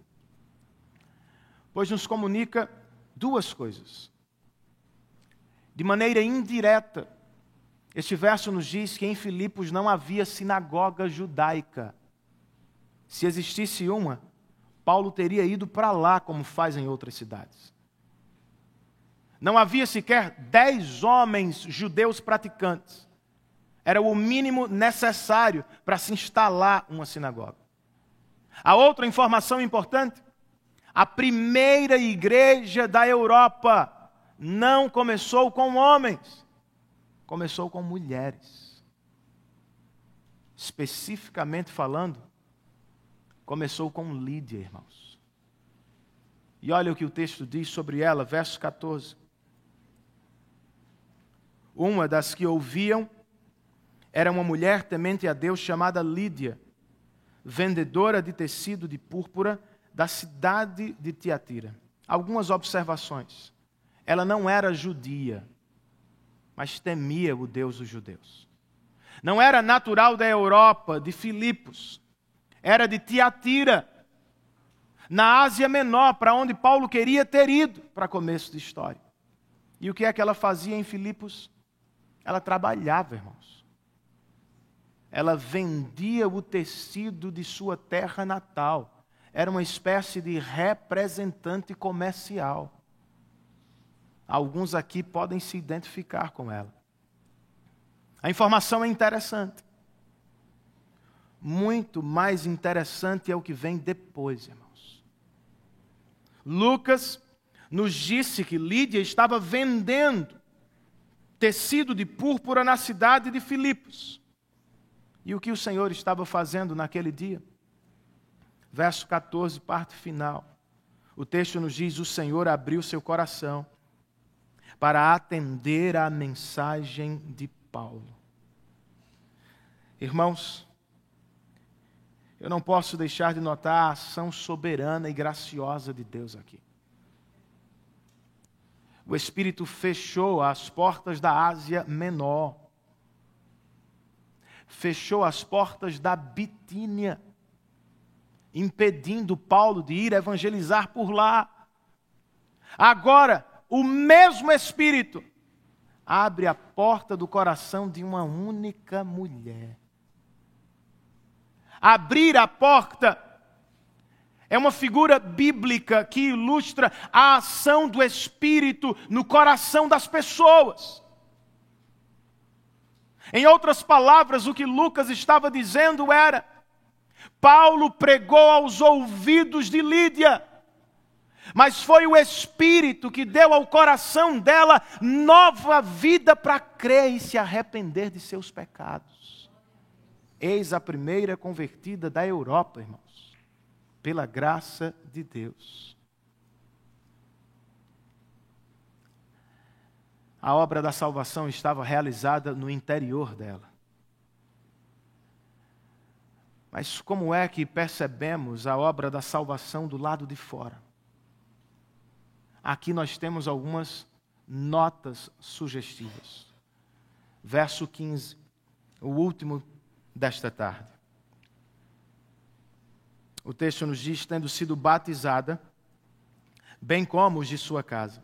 pois nos comunica duas coisas. De maneira indireta, este verso nos diz que em Filipos não havia sinagoga judaica. Se existisse uma, Paulo teria ido para lá, como faz em outras cidades. Não havia sequer 10 homens judeus praticantes. Era o mínimo necessário para se instalar uma sinagoga. A outra informação importante: a primeira igreja da Europa não começou com homens, começou com mulheres. Especificamente falando, começou com Lídia, irmãos. E olha o que o texto diz sobre ela, verso 14. Uma das que ouviam era uma mulher temente a Deus chamada Lídia, vendedora de tecido de púrpura da cidade de Tiatira. Algumas observações. Ela não era judia, mas temia o Deus dos judeus. Não era natural da Europa, de Filipos. Era de Tiatira, na Ásia Menor, para onde Paulo queria ter ido, para começo de história. E o que é que ela fazia em Filipos? Ela trabalhava, irmãos. Ela vendia o tecido de sua terra natal. Era uma espécie de representante comercial. Alguns aqui podem se identificar com ela. A informação é interessante. Muito mais interessante é o que vem depois, irmãos. Lucas nos disse que Lídia estava vendendo tecido de púrpura na cidade de Filipos. E o que o Senhor estava fazendo naquele dia? Verso 14, parte final. O texto nos diz: o Senhor abriu seu coração para atender à mensagem de Paulo. Irmãos, eu não posso deixar de notar a ação soberana e graciosa de Deus aqui. O Espírito fechou as portas da Ásia Menor. Fechou as portas da Bitínia. impedindo Paulo de ir evangelizar por lá. Agora, o mesmo Espírito abre a porta do coração de uma única mulher. Abrir a porta é uma figura bíblica que ilustra a ação do Espírito no coração das pessoas. Em outras palavras, o que Lucas estava dizendo era: Paulo pregou aos ouvidos de Lídia, mas foi o Espírito que deu ao coração dela nova vida para crer e se arrepender de seus pecados. Eis a primeira convertida da Europa, irmãos, pela graça de Deus. A obra da salvação estava realizada no interior dela. Mas como é que percebemos a obra da salvação do lado de fora? Aqui nós temos algumas notas sugestivas. Verso 15, o último desta tarde. O texto nos diz: tendo sido batizada, bem como os de sua casa.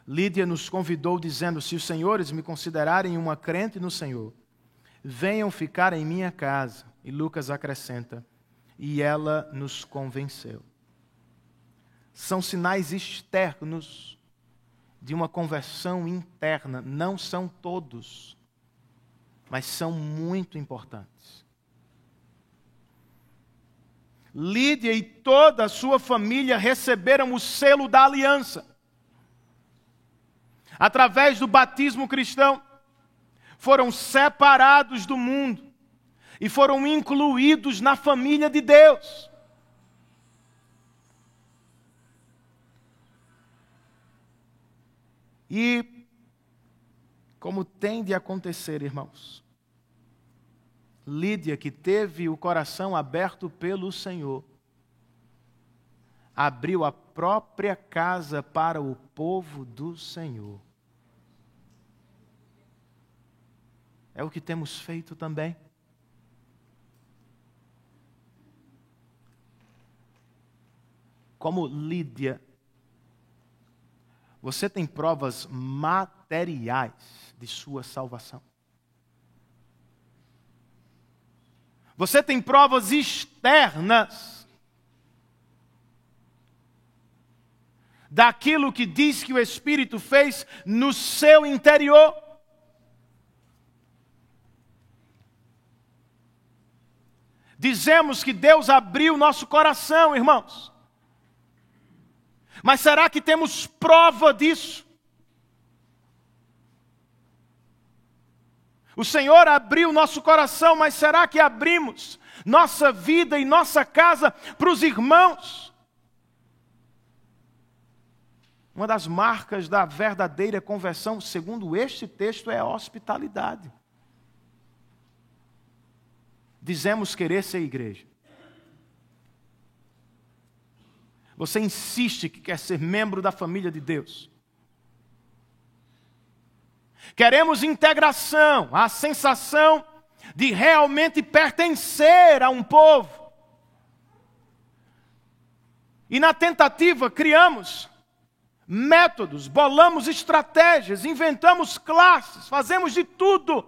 Lídia nos convidou dizendo: se os senhores me considerarem uma crente no Senhor, venham ficar em minha casa. E Lucas acrescenta: e ela nos convenceu. São sinais externos de uma conversão interna. Não são todos, mas são muito importantes. Lídia e toda a sua família receberam o selo da aliança. Através do batismo cristão, foram separados do mundo e foram incluídos na família de Deus. E, como tem de acontecer, irmãos, Lídia, que teve o coração aberto pelo Senhor, abriu a própria casa para o povo do Senhor. É o que temos feito também. Como Lídia, você tem provas materiais de sua salvação. Você tem provas externas daquilo que diz que o Espírito fez no seu interior. Dizemos que Deus abriu nosso coração, irmãos. Mas será que temos prova disso? O Senhor abriu nosso coração, mas será que abrimos nossa vida e nossa casa para os irmãos? Uma das marcas da verdadeira conversão, segundo este texto, é a hospitalidade. Dizemos querer ser igreja. Você insiste que quer ser membro da família de Deus. Queremos integração, a sensação de realmente pertencer a um povo. E na tentativa criamos métodos, bolamos estratégias, inventamos classes, fazemos de tudo.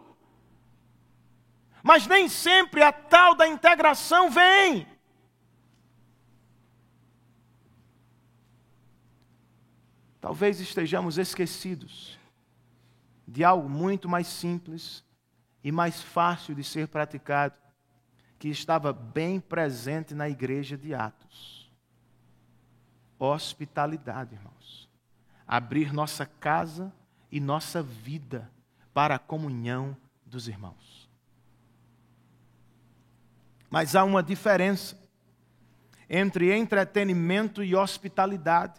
Mas nem sempre a tal da integração vem. Talvez estejamos esquecidos de algo muito mais simples e mais fácil de ser praticado, que estava bem presente na igreja de Atos. Hospitalidade, irmãos. Abrir nossa casa e nossa vida para a comunhão dos irmãos. Mas há uma diferença entre entretenimento e hospitalidade.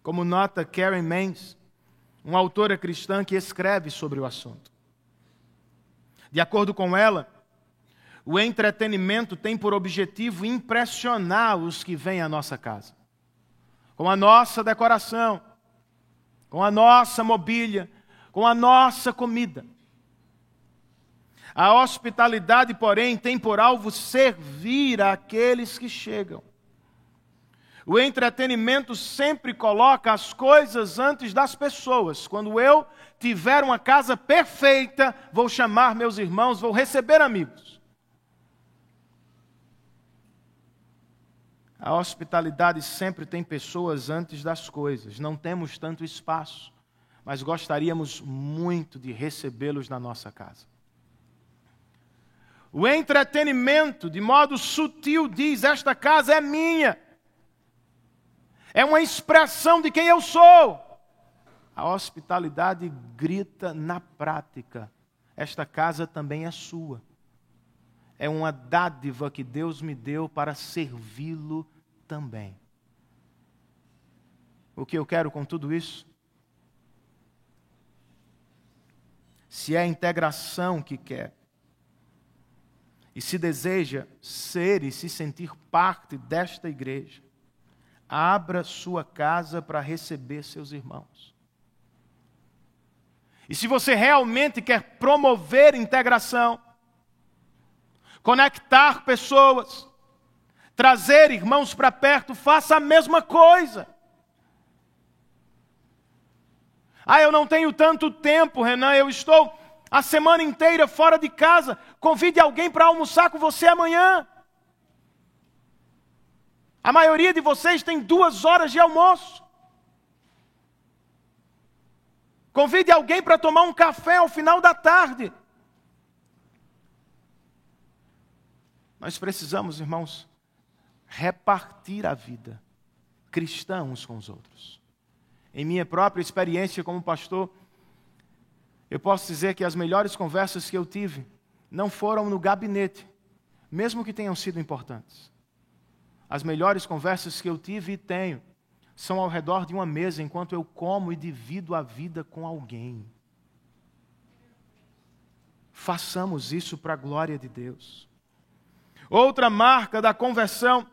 Como nota Karen Maines, uma autora cristã que escreve sobre o assunto. De acordo com ela, o entretenimento tem por objetivo impressionar os que vêm à nossa casa. Com a nossa decoração, com a nossa mobília, com a nossa comida. A hospitalidade, porém, tem por alvo servir àqueles que chegam. O entretenimento sempre coloca as coisas antes das pessoas. Quando eu tiver uma casa perfeita, vou chamar meus irmãos, vou receber amigos. A hospitalidade sempre tem pessoas antes das coisas. Não temos tanto espaço, mas gostaríamos muito de recebê-los na nossa casa. O entretenimento, de modo sutil, diz: esta casa é minha. É uma expressão de quem eu sou. A hospitalidade grita na prática: esta casa também é sua. É uma dádiva que Deus me deu para servi-lo também. O que eu quero com tudo isso? Se é a integração que quer, e se deseja ser e se sentir parte desta igreja, abra sua casa para receber seus irmãos. E se você realmente quer promover integração, conectar pessoas, trazer irmãos para perto, faça a mesma coisa. Eu não tenho tanto tempo, Renan, eu estou a semana inteira fora de casa. Convide alguém para almoçar com você amanhã. A maioria de vocês tem 2 horas de almoço. Convide alguém para tomar um café ao final da tarde. Nós precisamos, irmãos, repartir a vida cristã uns com os outros. Em minha própria experiência como pastor, eu posso dizer que as melhores conversas que eu tive não foram no gabinete, mesmo que tenham sido importantes. As melhores conversas que eu tive e tenho são ao redor de uma mesa, enquanto eu como e divido a vida com alguém. Façamos isso para a glória de Deus. Outra marca da conversão,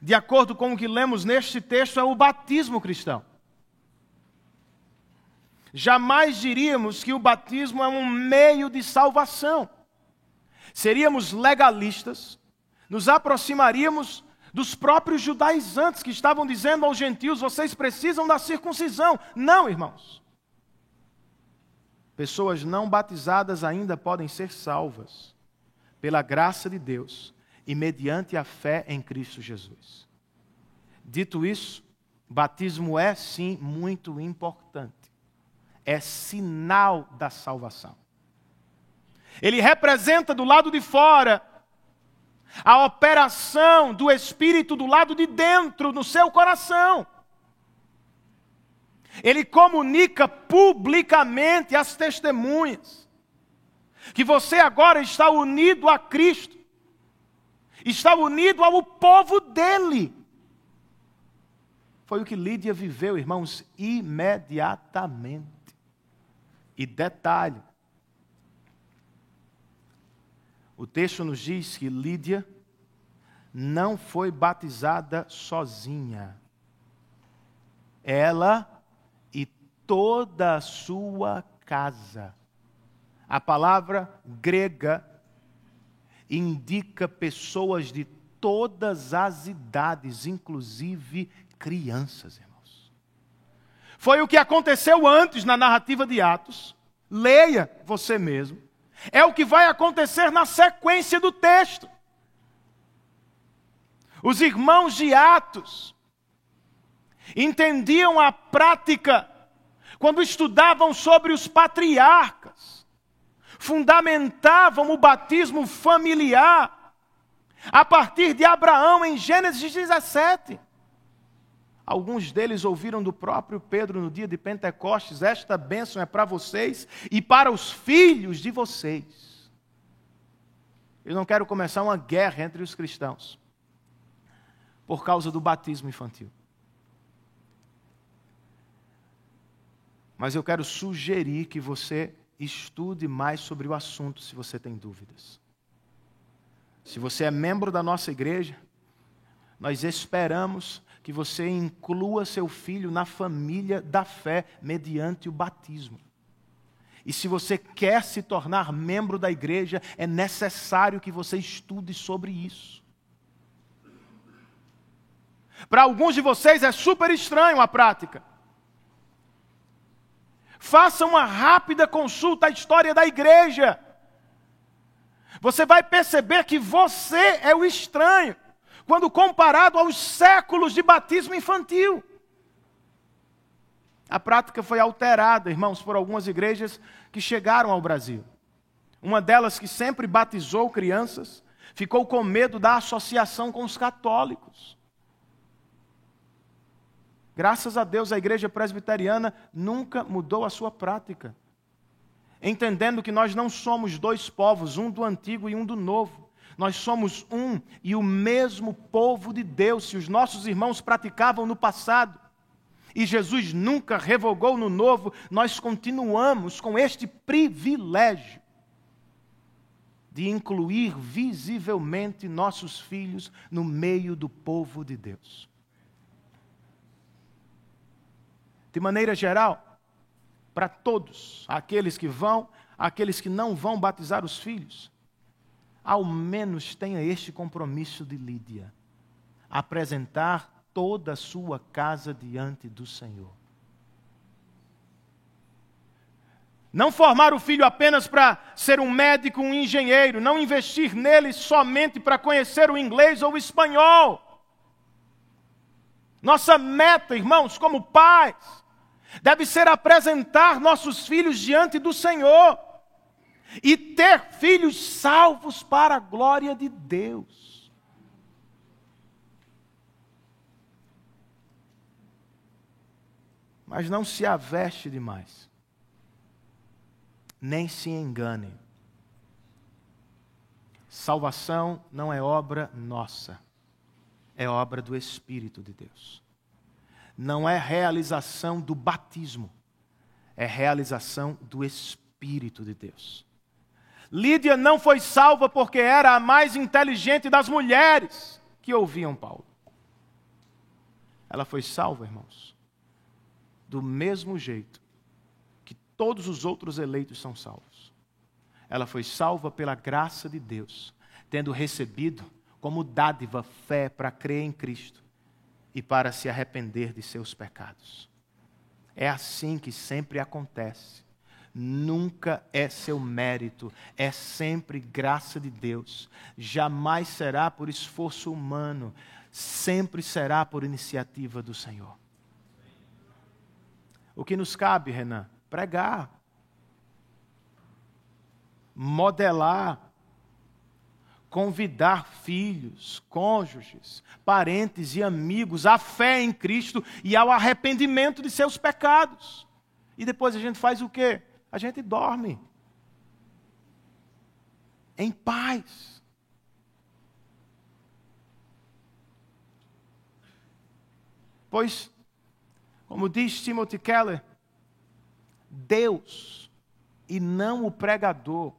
de acordo com o que lemos neste texto, é o batismo cristão. Jamais diríamos que o batismo é um meio de salvação. Seríamos legalistas, nos aproximaríamos dos próprios judaizantes que estavam dizendo aos gentios: vocês precisam da circuncisão. Não, irmãos. Pessoas não batizadas ainda podem ser salvas pela graça de Deus e mediante a fé em Cristo Jesus. Dito isso, batismo é sim muito importante. É sinal da salvação. Ele representa do lado de fora a operação do Espírito do lado de dentro, no seu coração. Ele comunica publicamente às testemunhas que você agora está unido a Cristo, está unido ao povo dele. Foi o que Lídia viveu, irmãos, imediatamente. E detalhe, o texto nos diz que Lídia não foi batizada sozinha. Ela e toda a sua casa. A palavra grega indica pessoas de todas as idades, inclusive crianças, irmãos. Foi o que aconteceu antes na narrativa de Atos. Leia você mesmo. É o que vai acontecer na sequência do texto. Os irmãos de Atos entendiam a prática quando estudavam sobre os patriarcas, fundamentavam o batismo familiar a partir de Abraão em Gênesis 17. Alguns deles ouviram do próprio Pedro no dia de Pentecostes: esta bênção é para vocês e para os filhos de vocês. Eu não quero começar uma guerra entre os cristãos por causa do batismo infantil. Mas eu quero sugerir que você estude mais sobre o assunto, se você tem dúvidas. Se você é membro da nossa igreja, nós esperamos que você inclua seu filho na família da fé mediante o batismo. E se você quer se tornar membro da igreja, é necessário que você estude sobre isso. Para alguns de vocês é super estranho a prática. Faça uma rápida consulta à história da igreja. Você vai perceber que você é o estranho, quando comparado aos séculos de batismo infantil. A prática foi alterada, irmãos, por algumas igrejas que chegaram ao Brasil. Uma delas, que sempre batizou crianças, ficou com medo da associação com os católicos. Graças a Deus, a igreja presbiteriana nunca mudou a sua prática, entendendo que nós não somos dois povos, um do antigo e um do novo. Nós somos um e o mesmo povo de Deus. Se os nossos irmãos praticavam no passado, e Jesus nunca revogou no novo, nós continuamos com este privilégio de incluir visivelmente nossos filhos no meio do povo de Deus. De maneira geral, para todos, aqueles que vão, aqueles que não vão batizar os filhos, ao menos tenha este compromisso de Lídia: apresentar toda a sua casa diante do Senhor. Não formar o filho apenas para ser um médico, um engenheiro, não investir nele somente para conhecer o inglês ou o espanhol. Nossa meta, irmãos, como pais, deve ser apresentar nossos filhos diante do Senhor e ter filhos salvos para a glória de Deus. Mas não se aveste demais, nem se engane. Salvação não é obra nossa, é obra do Espírito de Deus. Não é realização do batismo, é realização do Espírito de Deus. Lídia não foi salva porque era a mais inteligente das mulheres que ouviam Paulo. Ela foi salva, irmãos, do mesmo jeito que todos os outros eleitos são salvos. Ela foi salva pela graça de Deus, tendo recebido como dádiva fé para crer em Cristo e para se arrepender de seus pecados. É assim que sempre acontece. Nunca é seu mérito, é sempre graça de Deus. Jamais será por esforço humano, sempre será por iniciativa do Senhor. O que nos cabe, Renan? Pregar, modelar, convidar filhos, cônjuges, parentes e amigos à fé em Cristo e ao arrependimento de seus pecados. E depois a gente faz o quê? A gente dorme em paz. Pois, como diz Timothy Keller, Deus e não o pregador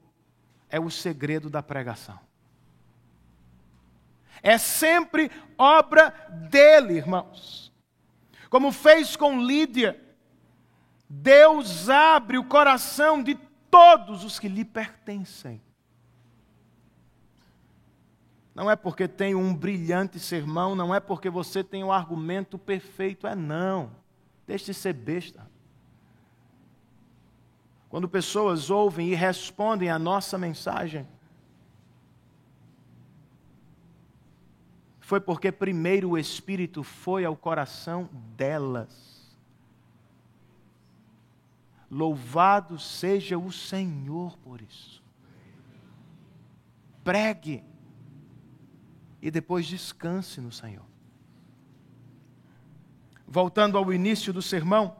é o segredo da pregação. É sempre obra dele, irmãos. Como fez com Lídia, Deus abre o coração de todos os que lhe pertencem. Não é porque tem um brilhante sermão, não é porque você tem um argumento perfeito, não. Deixe de ser besta. Quando pessoas ouvem e respondem à nossa mensagem, foi porque primeiro o Espírito foi ao coração delas. Louvado seja o Senhor por isso. Pregue e depois descanse no Senhor. Voltando ao início do sermão,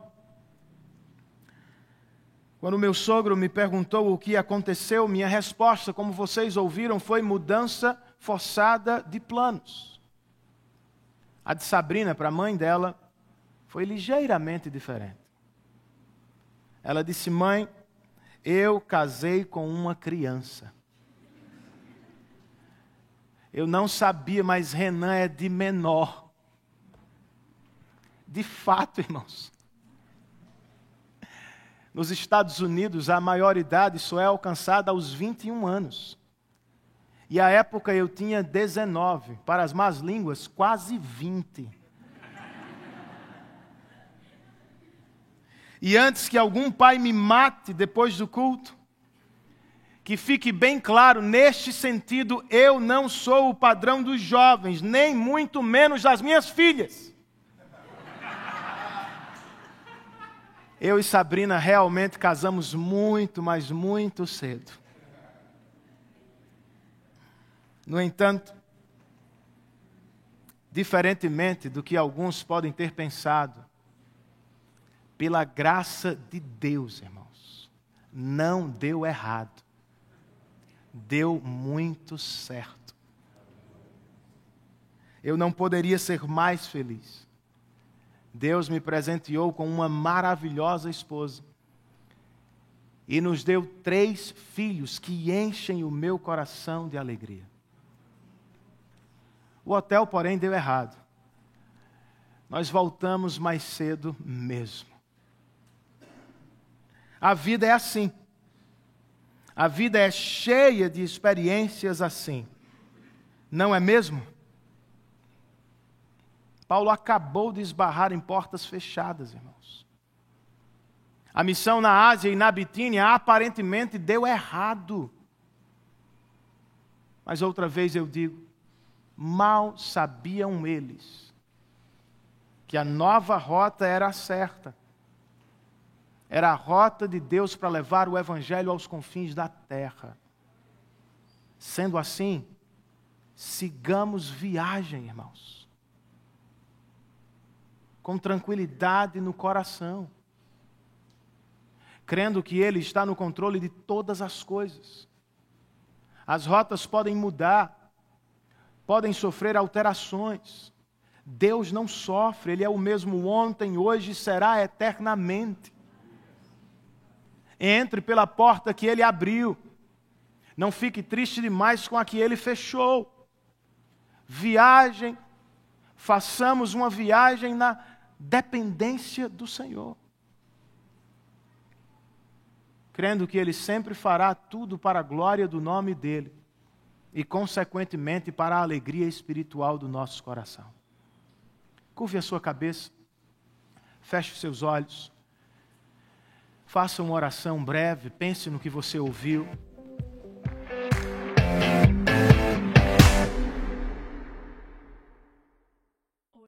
quando meu sogro me perguntou o que aconteceu, minha resposta, como vocês ouviram, foi mudança forçada de planos. A de Sabrina, para a mãe dela, foi ligeiramente diferente. Ela disse: mãe, eu casei com uma criança. Eu não sabia, mas Renan é de menor. De fato, irmãos. Nos Estados Unidos, a maioridade só é alcançada aos 21 anos. E à época eu tinha 19, para as más línguas, quase 20. E antes que algum pai me mate depois do culto, que fique bem claro, neste sentido, eu não sou o padrão dos jovens, nem muito menos das minhas filhas. Eu e Sabrina realmente casamos muito, mas muito cedo. No entanto, diferentemente do que alguns podem ter pensado, pela graça de Deus, irmãos, não deu errado. Deu muito certo. Eu não poderia ser mais feliz. Deus me presenteou com uma maravilhosa esposa e nos deu 3 filhos que enchem o meu coração de alegria. O hotel, porém, deu errado. Nós voltamos mais cedo mesmo. A vida é assim. A vida é cheia de experiências assim. Não é mesmo? Paulo acabou de esbarrar em portas fechadas, irmãos. A missão na Ásia e na Bitínia aparentemente deu errado. Mas outra vez eu digo, mal sabiam eles que a nova rota era a certa. Era a rota de Deus para levar o Evangelho aos confins da terra. Sendo assim, sigamos viagem, irmãos. Com tranquilidade no coração. Crendo que Ele está no controle de todas as coisas. As rotas podem mudar, podem sofrer alterações. Deus não sofre, Ele é o mesmo ontem, hoje e será eternamente. Entre pela porta que Ele abriu. Não fique triste demais com a que Ele fechou. Viagem, façamos uma viagem na dependência do Senhor. Crendo que Ele sempre fará tudo para a glória do nome dEle e, consequentemente, para a alegria espiritual do nosso coração. Curve a sua cabeça, feche os seus olhos. Faça uma oração breve, pense no que você ouviu.